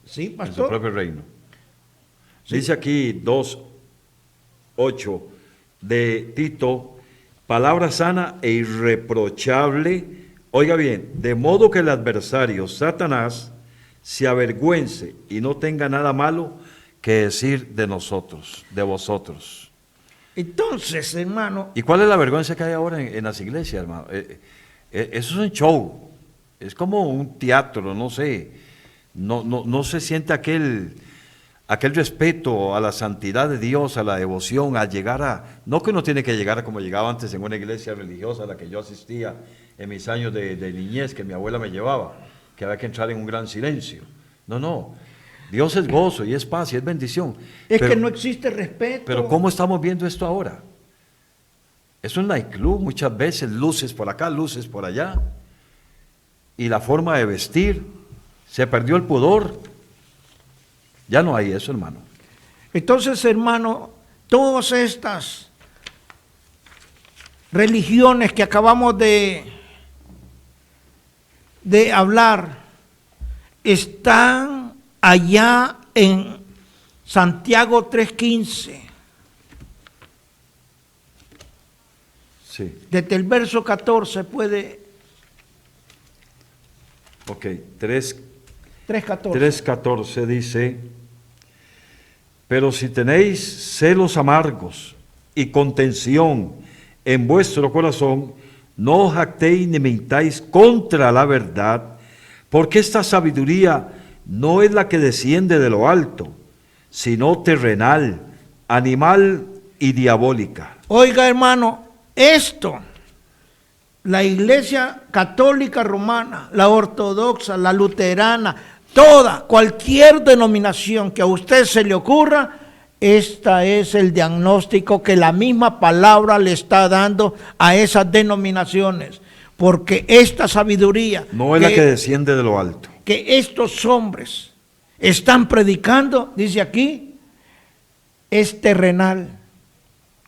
Sí, En su pastor. propio reino. Sí. Dice aquí 2:8 de Tito, palabra sana e irreprochable, oiga bien, de modo que el adversario, Satanás, se avergüence y no tenga nada malo que decir de nosotros, de vosotros. Entonces, hermano, ¿Y cuál es la vergüenza que hay ahora en las iglesias, hermano? Eso es un show, es como un teatro, no sé, no se siente aquel respeto a la santidad de Dios, a la devoción, a llegar no que uno tiene que llegar como llegaba antes en una iglesia religiosa a la que yo asistía en mis años de niñez, que mi abuela me llevaba, que había que entrar en un gran silencio. No, Dios es gozo y es paz y es bendición. es que no existe respeto. Pero ¿cómo estamos viendo esto ahora? Es un nightclub, muchas veces luces por acá, luces por allá. Y la forma de vestir, se perdió el pudor. Ya no hay eso, hermano. Entonces, hermano, todas estas religiones que acabamos de hablar están allá en Santiago 3:15. Sí, Desde el verso 14 puede... ok. 3:14 3:14. dice, pero si tenéis celos amargos y contención en vuestro corazón, no os jactéis ni mintáis contra la verdad, porque esta sabiduría no es la que desciende de lo alto, sino terrenal, animal y diabólica. Oiga, hermano, esto, la iglesia católica romana, la ortodoxa, la luterana, cualquier denominación que a usted se le ocurra, este es el diagnóstico que la misma palabra le está dando a esas denominaciones, porque esta sabiduría No es la que desciende de lo alto. que estos hombres están predicando, dice aquí, es terrenal,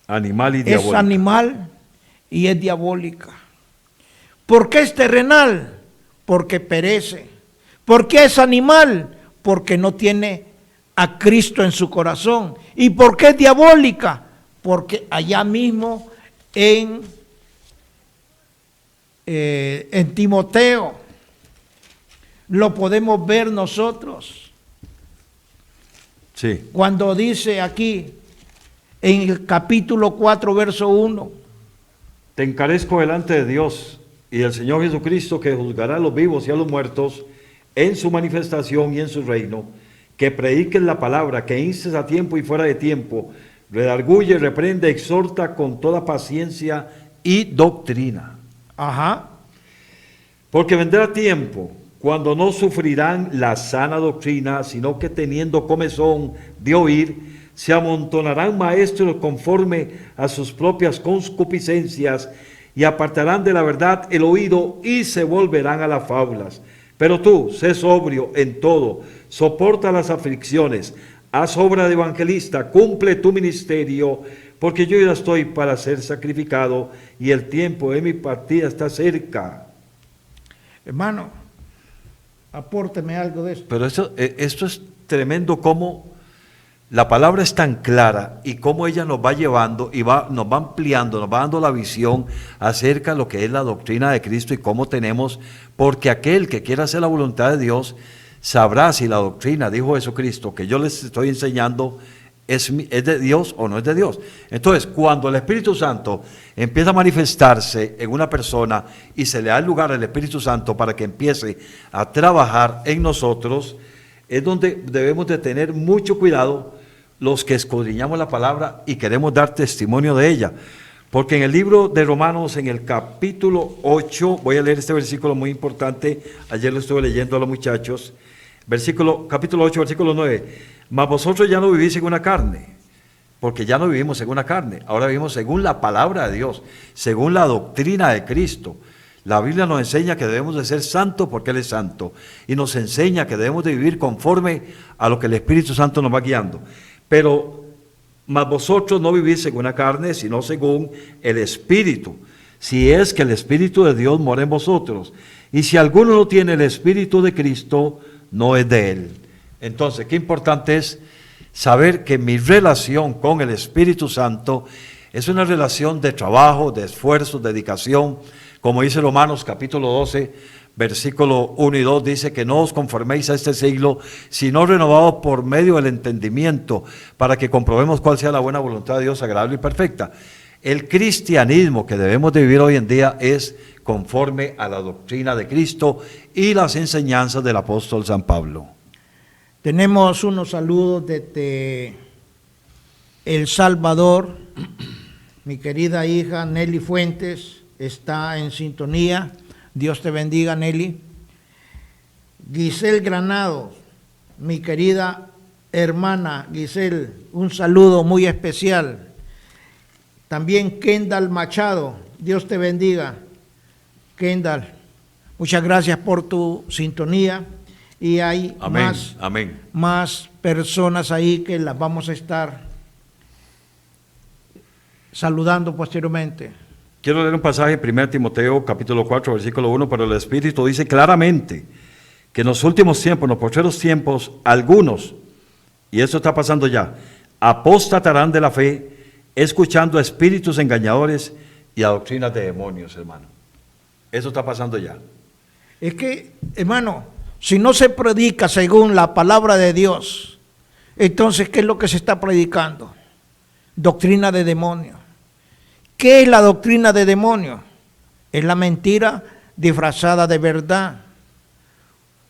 Animal y es diabólica. animal y es diabólica. ¿Por qué es terrenal? Porque perece. ¿Por qué es animal? Porque no tiene a Cristo en su corazón. ¿Y por qué es diabólica? Porque allá mismo en Timoteo lo podemos ver nosotros. Sí. Cuando dice aquí en el capítulo 4, verso 1. Te encarezco delante de Dios y del Señor Jesucristo, que juzgará a los vivos y a los muertos en su manifestación y en su reino, que prediques la palabra, que instes a tiempo y fuera de tiempo, redarguye, reprende, exhorta con toda paciencia y doctrina. Ajá. Porque vendrá tiempo cuando no sufrirán la sana doctrina, sino que teniendo comezón de oír, se amontonarán maestros conforme a sus propias concupiscencias y apartarán de la verdad el oído y se volverán a las fábulas. Pero tú, sé sobrio en todo, soporta las aflicciones, haz obra de evangelista, cumple tu ministerio, porque yo ya estoy para ser sacrificado y el tiempo de mi partida está cerca. Hermano, apórteme algo de esto. Pero esto es tremendo, cómo la palabra es tan clara y cómo ella nos va llevando y nos va ampliando, nos va dando la visión acerca de lo que es la doctrina de Cristo y cómo tenemos, porque aquel que quiera hacer la voluntad de Dios sabrá si la doctrina, dijo Jesucristo, que yo les estoy enseñando es de Dios o no es de Dios. Entonces, cuando el Espíritu Santo empieza a manifestarse en una persona y se le da el lugar al Espíritu Santo para que empiece a trabajar en nosotros, es donde debemos de tener mucho cuidado los que escudriñamos la palabra y queremos dar testimonio de ella. Porque en el libro de Romanos, en el capítulo 8, voy a leer este versículo muy importante, ayer lo estuve leyendo a los muchachos, capítulo 8, versículo 9, mas vosotros ya no vivís según la carne, porque ya no vivimos según la carne, ahora vivimos según la palabra de Dios, según la doctrina de Cristo. La Biblia nos enseña que debemos de ser santos porque Él es santo, y nos enseña que debemos de vivir conforme a lo que el Espíritu Santo nos va guiando. Pero, mas vosotros no vivís según la carne, sino según el Espíritu, si es que el Espíritu de Dios mora en vosotros. Y si alguno no tiene el Espíritu de Cristo, no es de Él. Entonces, qué importante es saber que mi relación con el Espíritu Santo es una relación de trabajo, de esfuerzo, de dedicación. Como dice Romanos capítulo 12, versículo 1 y 2, dice que no os conforméis a este siglo, sino renovados por medio del entendimiento, para que comprobemos cuál sea la buena voluntad de Dios, agradable y perfecta. El cristianismo que debemos de vivir hoy en día es conforme a la doctrina de Cristo y las enseñanzas del apóstol San Pablo. Tenemos unos saludos desde El Salvador. Mi querida hija Nelly Fuentes está en sintonía. Dios te bendiga, Nelly. Giselle Granado, mi querida hermana Giselle, un saludo muy especial. También Kendall Machado, Dios te bendiga. Kendall, muchas gracias por tu sintonía. Y hay más personas ahí que las vamos a estar saludando posteriormente. Quiero leer un pasaje, 1 Timoteo, capítulo 4, versículo 1, pero el Espíritu dice claramente que en los últimos tiempos, en los postreros tiempos, algunos, y esto está pasando ya, apostatarán de la fe, escuchando a espíritus engañadores y a doctrinas de demonios, hermano. Eso está pasando ya. Es que, hermano, si no se predica según la palabra de Dios, entonces, ¿qué es lo que se está predicando? Doctrina de demonios. ¿Qué es la doctrina de demonios? Es la mentira disfrazada de verdad.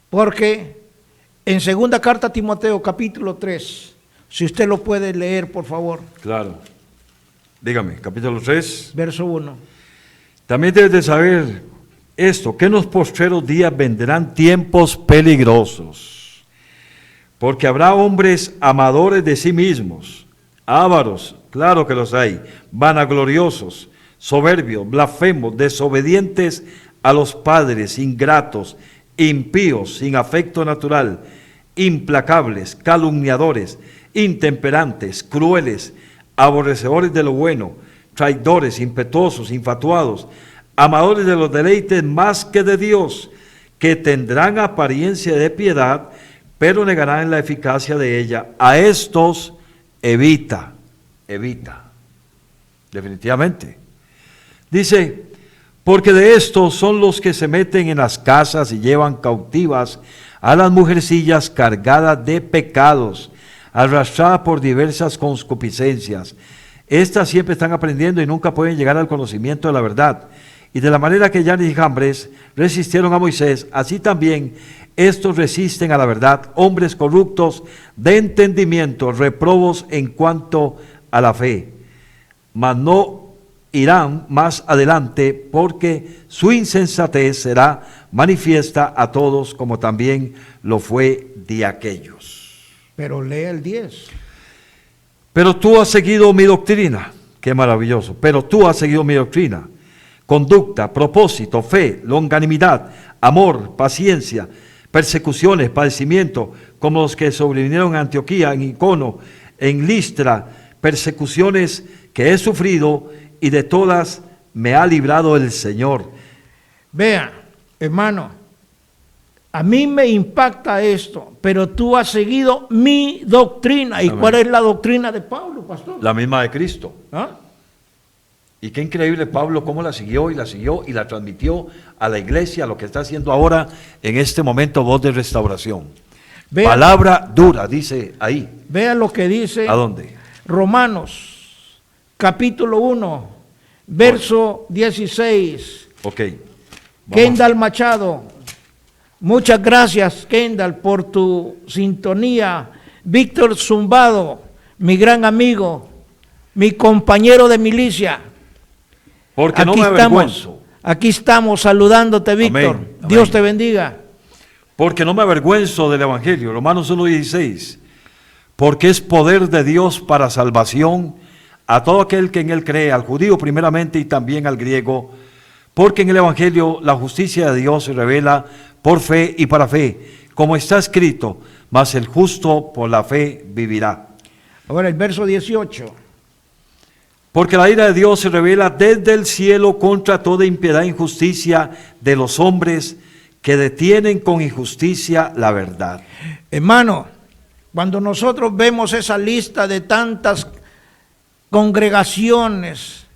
Porque en segunda carta a Timoteo, capítulo 3, si usted lo puede leer, por favor. Claro. Dígame, capítulo 3. Verso 1. También debes de saber esto, que en los postreros días vendrán tiempos peligrosos, porque habrá hombres amadores de sí mismos, ávaros, claro que los hay, vanagloriosos, soberbios, blasfemos, desobedientes a los padres, ingratos, impíos, sin afecto natural, implacables, calumniadores, intemperantes, crueles, aborrecedores de lo bueno, traidores, impetuosos, infatuados, amadores de los deleites más que de Dios, que tendrán apariencia de piedad, pero negarán la eficacia de ella. A estos evita, definitivamente. Dice, porque de estos son los que se meten en las casas y llevan cautivas a las mujercillas cargadas de pecados, arrastradas por diversas concupiscencias. Estas siempre están aprendiendo y nunca pueden llegar al conocimiento de la verdad. Y de la manera que Janes y Jambres resistieron a Moisés, así también estos resisten a la verdad, hombres corruptos de entendimiento, reprobos en cuanto a la fe. Mas no irán más adelante, porque su insensatez será manifiesta a todos, como también lo fue de aquellos. Pero lea el 10. Pero tú has seguido mi doctrina, qué maravilloso, pero tú has seguido mi doctrina, conducta, propósito, fe, longanimidad, amor, paciencia, persecuciones, padecimiento, como los que sobrevinieron en Antioquía, en Icono, en Listra, persecuciones que he sufrido, y de todas me ha librado el Señor. Vean, hermano, a mí me impacta esto, pero tú has seguido mi doctrina. ¿Y Amén. cuál es la doctrina de Pablo, pastor? La misma de Cristo. ¿Ah? Y qué increíble Pablo, cómo la siguió y la transmitió a la iglesia, lo que está haciendo ahora en este momento Voz de Restauración. Vean, Palabra dura, dice ahí. vean lo que dice ¿A dónde? Romanos, capítulo 1, verso 16. Ok. Vamos. Kendall Machado, muchas gracias, Kendall, por tu sintonía. Víctor Zumbado, mi gran amigo, mi compañero de milicia. Porque no me avergüenzo. Aquí estamos saludándote, Víctor. Amén, amén. Dios te bendiga. Porque no me avergüenzo del Evangelio, Romanos 1:16, porque es poder de Dios para salvación a todo aquel que en él cree, al judío primeramente y también al griego, porque en el Evangelio la justicia de Dios se revela por fe y para fe, como está escrito, mas el justo por la fe vivirá. Ahora el verso 18. Porque la ira de Dios se revela desde el cielo contra toda impiedad e injusticia de los hombres que detienen con injusticia la verdad. Hermano, cuando nosotros vemos esa lista de tantas congregaciones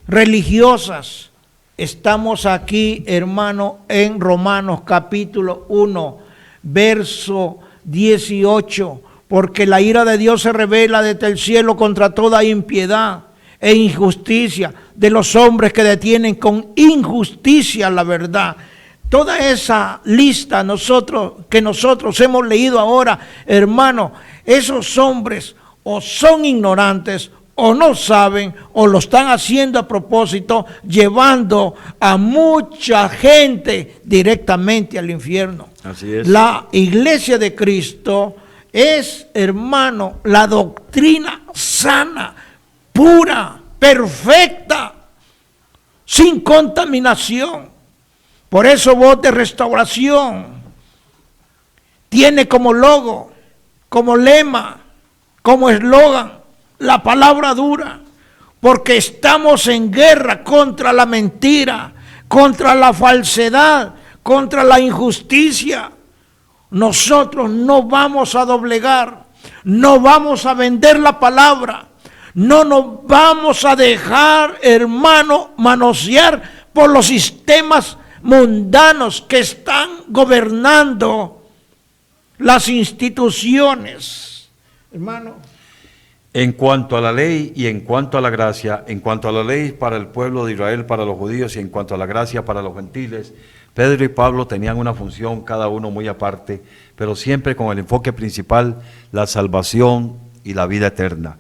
religiosas, estamos aquí, hermano, en Romanos capítulo 1, verso 18, porque la ira de Dios se revela desde el cielo contra toda impiedad e injusticia de los hombres que detienen con injusticia la verdad. Toda esa lista que nosotros hemos leído ahora, hermano, esos hombres o son ignorantes o no saben o lo están haciendo a propósito, llevando a mucha gente directamente al infierno. Así es. La iglesia de Cristo es, hermano, la doctrina sana, pura, perfecta, sin contaminación. Por eso Voz de Restauración tiene como logo, como lema, como eslogan, la palabra dura, porque estamos en guerra contra la mentira, contra la falsedad, contra la injusticia. Nosotros no vamos a doblegar, no vamos a vender la palabra, no nos vamos a dejar, hermano, manosear por los sistemas mundanos que están gobernando las instituciones, hermano. En cuanto a la ley y en cuanto a la gracia, en cuanto a la ley para el pueblo de Israel, para los judíos, y en cuanto a la gracia para los gentiles, Pedro y Pablo tenían una función, cada uno muy aparte, pero siempre con el enfoque principal, la salvación y la vida eterna.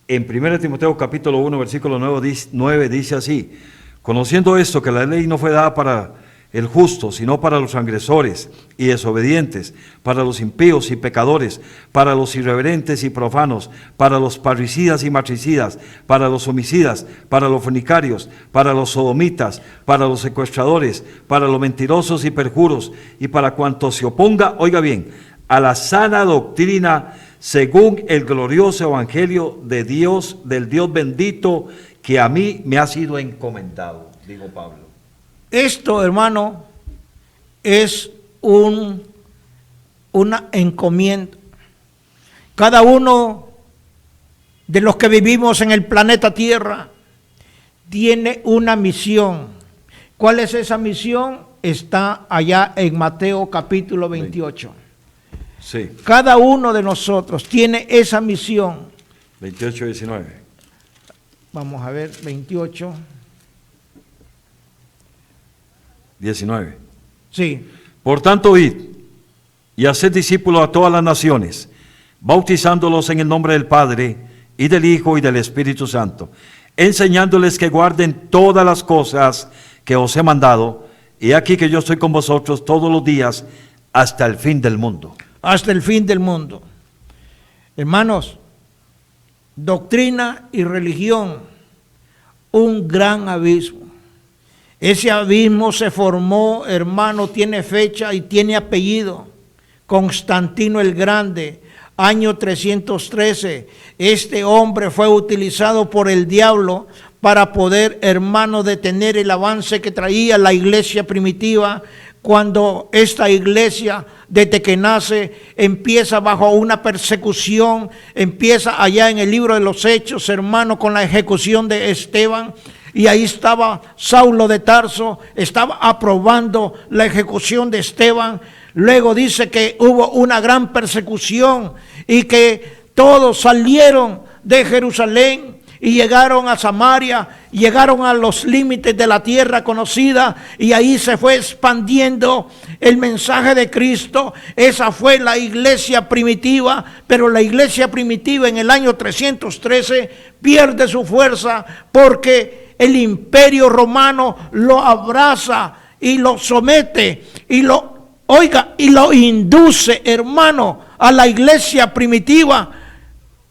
En 1 Timoteo capítulo 1, versículo 9 dice así: conociendo esto, que la ley no fue dada para el justo, sino para los transgresores y desobedientes, para los impíos y pecadores, para los irreverentes y profanos, para los parricidas y matricidas, para los homicidas, para los fornicarios, para los sodomitas, para los secuestradores, para los mentirosos y perjuros, y para cuanto se oponga, oiga bien, a la sana doctrina, según el glorioso evangelio de Dios, del Dios bendito, que a mí me ha sido encomendado, dijo Pablo. Esto, hermano, es una encomienda. Cada uno de los que vivimos en el planeta Tierra tiene una misión. ¿Cuál es esa misión? Está allá en Mateo capítulo 28. Sí. Cada uno de nosotros tiene esa misión. 28, 19. Vamos a ver, 28. 19. Sí. Por tanto, id y haced discípulos a todas las naciones, bautizándolos en el nombre del Padre, y del Hijo, y del Espíritu Santo, enseñándoles que guarden todas las cosas que os he mandado, y aquí que yo estoy con vosotros todos los días, hasta el fin del mundo. Hasta el fin del mundo. Hermanos, doctrina y religión, un gran abismo. Ese abismo se formó, hermano, tiene fecha y tiene apellido. Constantino el Grande, año 313. Este hombre fue utilizado por el diablo para poder, hermano, detener el avance que traía la iglesia primitiva. Cuando esta iglesia, desde que nace, empieza bajo una persecución, empieza allá en el libro de los Hechos, hermano, con la ejecución de Esteban. Y ahí estaba Saulo de Tarso, estaba aprobando la ejecución de Esteban. Luego dice que hubo una gran persecución y que todos salieron de Jerusalén y llegaron a Samaria, llegaron a los límites de la tierra conocida, y ahí se fue expandiendo el mensaje de Cristo. Esa fue la iglesia primitiva, pero la iglesia primitiva en el año 313 pierde su fuerza porque el imperio romano lo abraza y lo somete y lo induce, hermano, a la iglesia primitiva,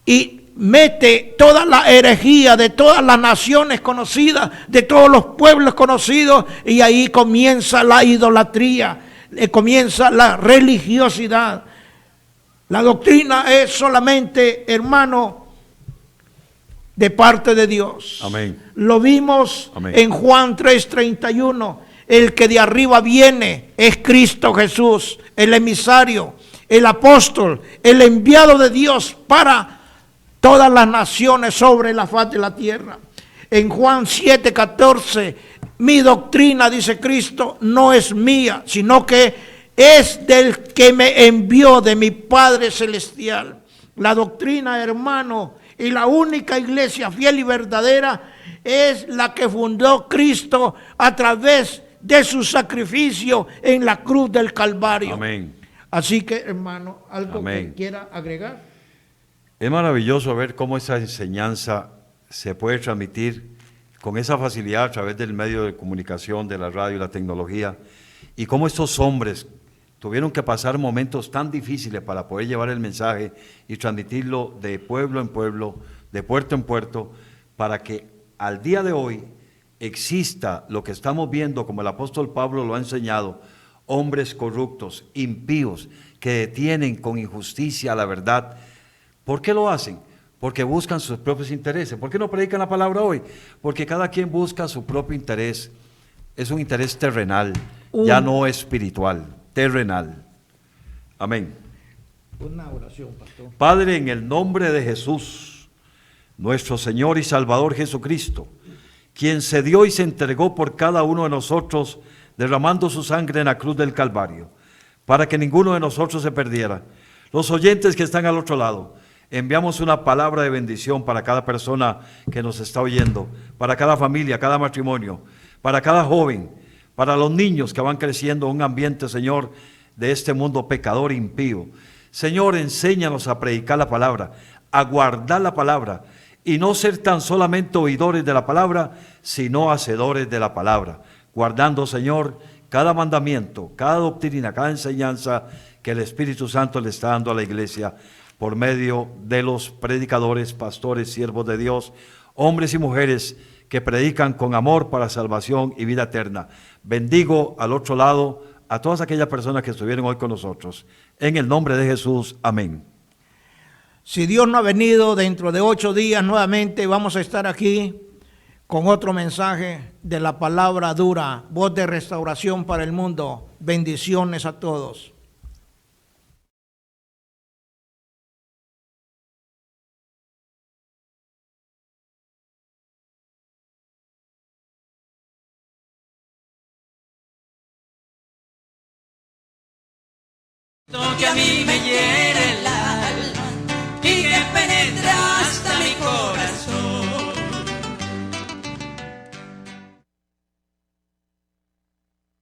y mete toda la herejía de todas las naciones conocidas, de todos los pueblos conocidos, y ahí comienza la idolatría, comienza la religiosidad. La doctrina es solamente, hermano, de parte de Dios. Amén. Lo vimos Amén. en Juan 3:31. El que de arriba viene es Cristo Jesús, el emisario, el apóstol, el enviado de Dios para todas las naciones sobre la faz de la tierra. En Juan 7:14, mi doctrina, dice Cristo, no es mía, sino que es del que me envió, de mi Padre Celestial. La doctrina, hermano, y la única iglesia fiel y verdadera es la que fundó Cristo a través de su sacrificio en la cruz del Calvario. Amén. Así que, hermano, algo Amén. que quiera agregar. Es maravilloso ver cómo esa enseñanza se puede transmitir con esa facilidad a través del medio de comunicación, de la radio y la tecnología, y cómo estos hombres tuvieron que pasar momentos tan difíciles para poder llevar el mensaje y transmitirlo de pueblo en pueblo, de puerto en puerto, para que al día de hoy exista lo que estamos viendo, como el apóstol Pablo lo ha enseñado, hombres corruptos, impíos, que detienen con injusticia la verdad. ¿Por qué lo hacen? Porque buscan sus propios intereses. ¿Por qué no predican la palabra hoy? Porque cada quien busca su propio interés. Es un interés terrenal, ya no espiritual, terrenal. Amén. Una oración, pastor. Padre, en el nombre de Jesús, nuestro Señor y Salvador Jesucristo, quien se dio y se entregó por cada uno de nosotros, derramando su sangre en la cruz del Calvario, para que ninguno de nosotros se perdiera. Los oyentes que están al otro lado, enviamos una palabra de bendición para cada persona que nos está oyendo, para cada familia, cada matrimonio, para cada joven, para los niños que van creciendo en un ambiente, Señor, de este mundo pecador e impío. Señor, enséñanos a predicar la palabra, a guardar la palabra, y no ser tan solamente oidores de la palabra, sino hacedores de la palabra, guardando, Señor, cada mandamiento, cada doctrina, cada enseñanza que el Espíritu Santo le está dando a la iglesia por medio de los predicadores, pastores, siervos de Dios, hombres y mujeres que predican con amor para salvación y vida eterna. Bendigo al otro lado a todas aquellas personas que estuvieron hoy con nosotros. En el nombre de Jesús, amén. Si Dios no ha venido, dentro de 8 días nuevamente vamos a estar aquí con otro mensaje de la palabra dura, voz de restauración para el mundo. Bendiciones a todos. Que a mí me hiere